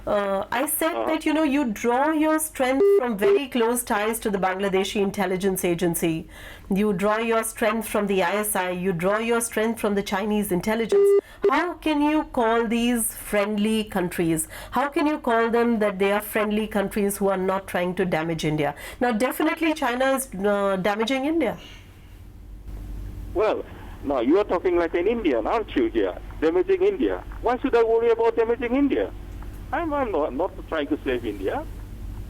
I said that, you draw your strength from very close ties to the Bangladeshi intelligence agency. You draw your strength from the ISI. You draw your strength from the Chinese intelligence. How can you call these friendly countries? How can you call them that they are friendly countries who are not trying to damage India? Now, definitely China is damaging India. Well, now you are talking like an Indian, aren't you here? Damaging India. Why should I worry about damaging India? I'm not trying to save India.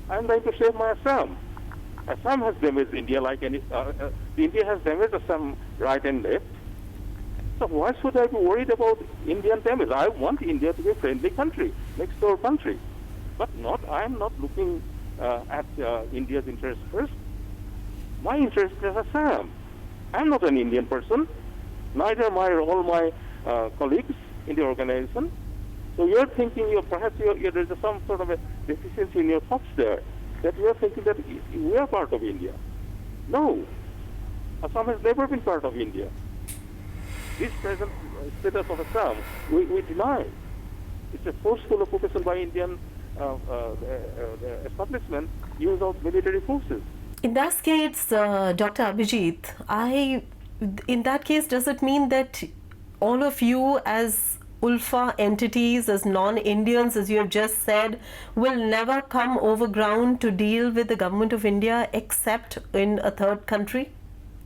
I'm trying to save my Assam. Assam has damaged India like India has damaged Assam right and left. So why should I be worried about Indian damage? I want India to be a friendly country, next door country. But I'm not looking at India's interest first. My interest is Assam. I'm not an Indian person. Neither are all my colleagues in the organization. So you're thinking perhaps there's some sort of a deficiency in your thoughts there, that you're thinking that we are part of India. No. Assam has never been part of India. This present status of Assam, we deny. It's a forceful occupation by Indian establishment, use of military forces. In that case, Dr. Abhijit, in that case, does it mean that all of you as Ulfa entities, as non-Indians, as you have just said, will never come over ground to deal with the government of India except in a third country?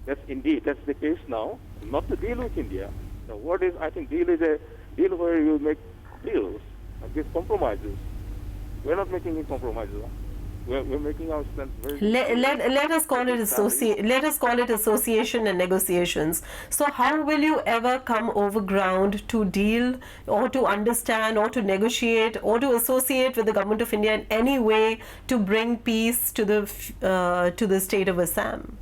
That's the case now. Not to deal with India. The word is, I think, deal is a deal where you make deals and give compromises. We're not making any compromises. We're making our stance very. Let us call it association and negotiations. So how will you ever come over ground to deal or to understand or to negotiate or to associate with the government of India in any way to bring peace to the state of Assam?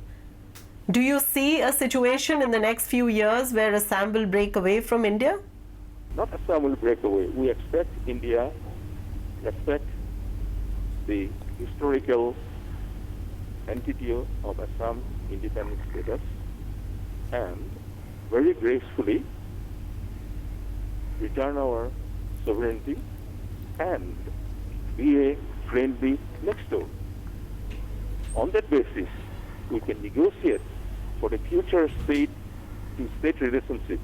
Do you see a situation in the next few years where Assam will break away from India? Not Assam will break away. We expect India respect the historical entity of Assam independent status and very gracefully return our sovereignty and be a friendly next door. On that basis, we can negotiate for the future state-to-state relationship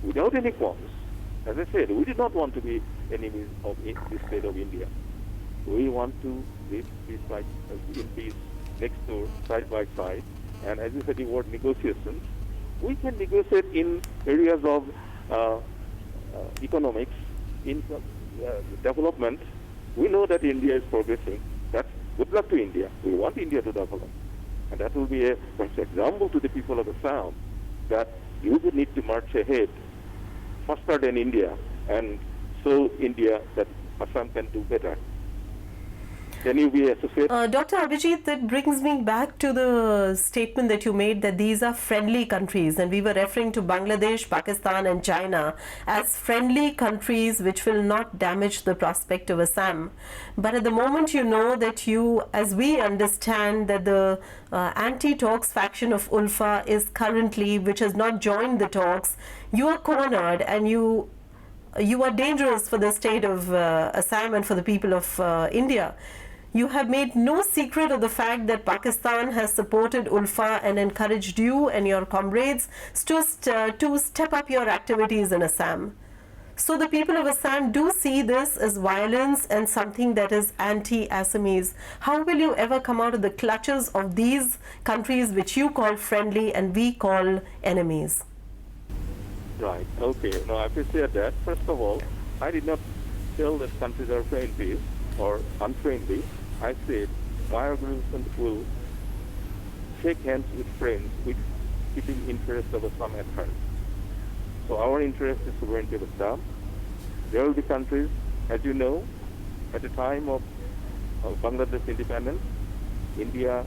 without any qualms. As I said, we do not want to be enemies of the state of India. We want to live in peace next door, side by side. And as you said, the word negotiations, we can negotiate in areas of economics, in development. We know that India is progressing. That's good luck to India. We want India to develop. And that will be a example to the people of Assam that you would need to march ahead faster than India and show India that Assam can do better. Can you be associated? Dr. Abhijit, that brings me back to the statement that you made that these are friendly countries, and we were referring to Bangladesh, Pakistan and China as friendly countries which will not damage the prospect of Assam. But at the moment, you know that as we understand that the anti-talks faction of Ulfa is currently, which has not joined the talks, you are cornered and you are dangerous for the state of Assam and for the people of India. You have made no secret of the fact that Pakistan has supported Ulfa and encouraged you and your comrades to step up your activities in Assam. So the people of Assam do see this as violence and something that is anti-Assamese. How will you ever come out of the clutches of these countries which you call friendly and we call enemies? Right, okay. No, I appreciate that. First of all, I did not tell that countries are friendly or unfriendly. I said my organization will shake hands with friends with keeping interest of Assam at heart. So our interest is sovereignty of Assam. There will be countries, as you know, at the time of Bangladesh independence, India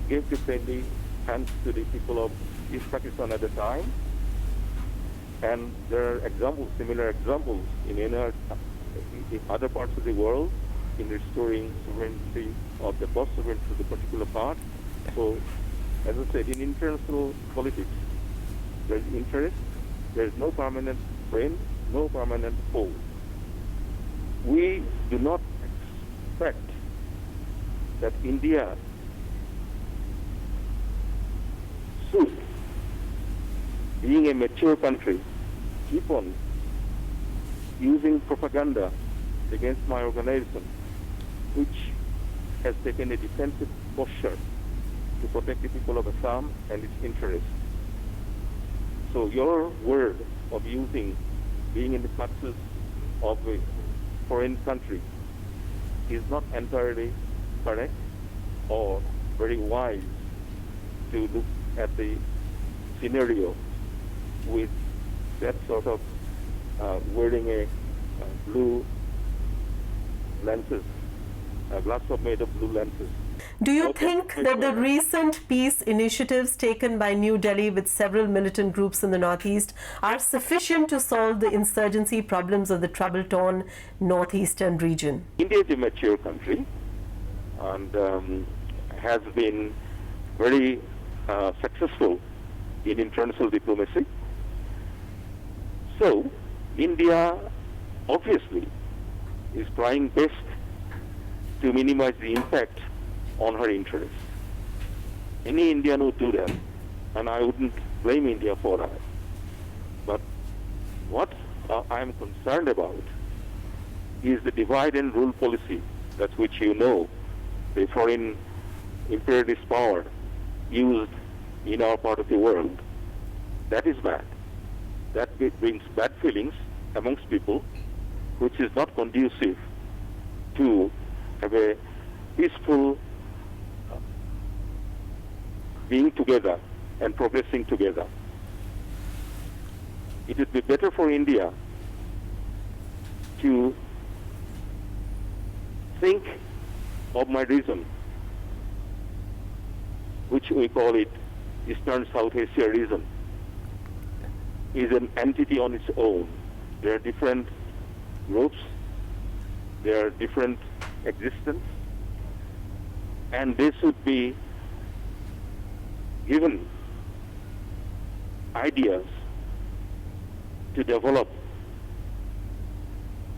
gave the friendly hands to the people of East Pakistan at the time. And there are examples, similar examples in other parts of the world in restoring sovereignty of the both sovereignty to the particular part. So, as I said, in international politics, there is interest, there is no permanent friend, no permanent foe. we do not expect that India should, being a mature country, keep on using propaganda against my organization, which has taken a defensive posture to protect the people of Assam and its interests. So your word of using being in the clutches of a foreign country is not entirely correct or very wise to look at the scenario with that sort of wearing a blue lenses, a glass of made of blue lenses. Do you think that the recent peace initiatives taken by New Delhi with several militant groups in the northeast are sufficient to solve the insurgency problems of the trouble-torn northeastern region? India is a mature country and has been very successful in international diplomacy. So India obviously is trying best to minimize the impact on her interests. Any Indian would do that, and I wouldn't blame India for that. But what I am concerned about is the divide and rule policy that which you know the foreign imperialist power used in our part of the world. That is bad. That brings bad feelings amongst people, which is not conducive to have a peaceful being together and progressing together. It would be better for India to think of my region, which we call it Eastern South Asia region, is an entity on its own. There are different groups, there are different existence, and they should be given ideas to develop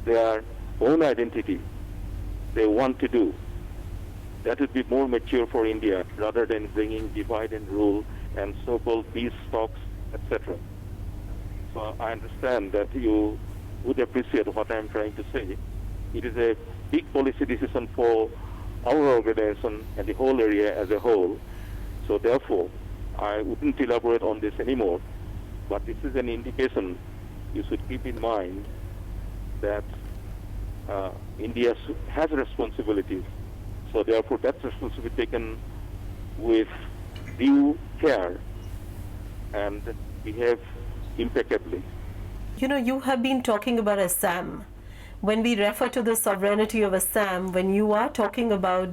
their own identity they want to do. That would be more mature for India rather than bringing divide and rule and so-called peace talks, etc. So I understand that you would appreciate what I'm trying to say. It is a big policy decision for our organization and the whole area as a whole. So therefore, I wouldn't elaborate on this anymore. But this is an indication you should keep in mind that India has responsibilities. So therefore, that responsibility be taken with due care and behave impeccably. You know, you have been talking about Assam. When we refer to the sovereignty of Assam, when you are talking about